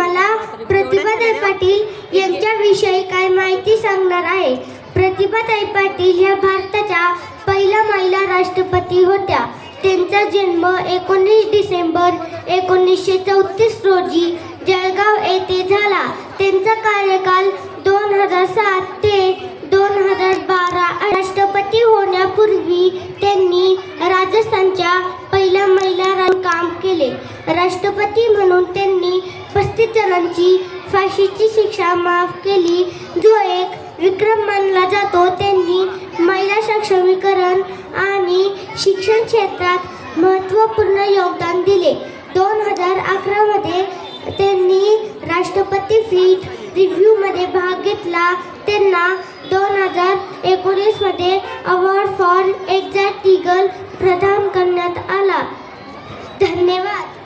तुम्हाला प्रतिभाताई पाटील यांच्याविषयी काय माहिती सांगणार आहे। प्रतिभाताई पाटील ह्या भारताच्या पहिल्या महिला राष्ट्रपती होत्या। त्यांचा जन्म 19 डिसेंबर 1934 रोजी जळगाव येथे झाला। त्यांचा कार्यकाल 2007 ते 2012। राष्ट्रपती होण्यापूर्वी त्यांनी राजस्थानच्या पहिल्या महिला काम केले। राष्ट्रपती म्हणून त्यांनी 35 जणांची फाशीची शिक्षा माफ केली, जो एक विक्रम मानला जातो। त्यांनी महिला सक्षमीकरण आणि शिक्षण क्षेत्रात महत्त्वपूर्ण योगदान दिले। 2011 मध्ये त्यांनी राष्ट्रपती फील्ड रिव्ह्यूमध्ये भाग घेतला। त्यांना 2019 मध्ये अवॉर्ड फॉर एक्झॅक्ट ईगल प्रदान करण्यात आला। धन्यवाद।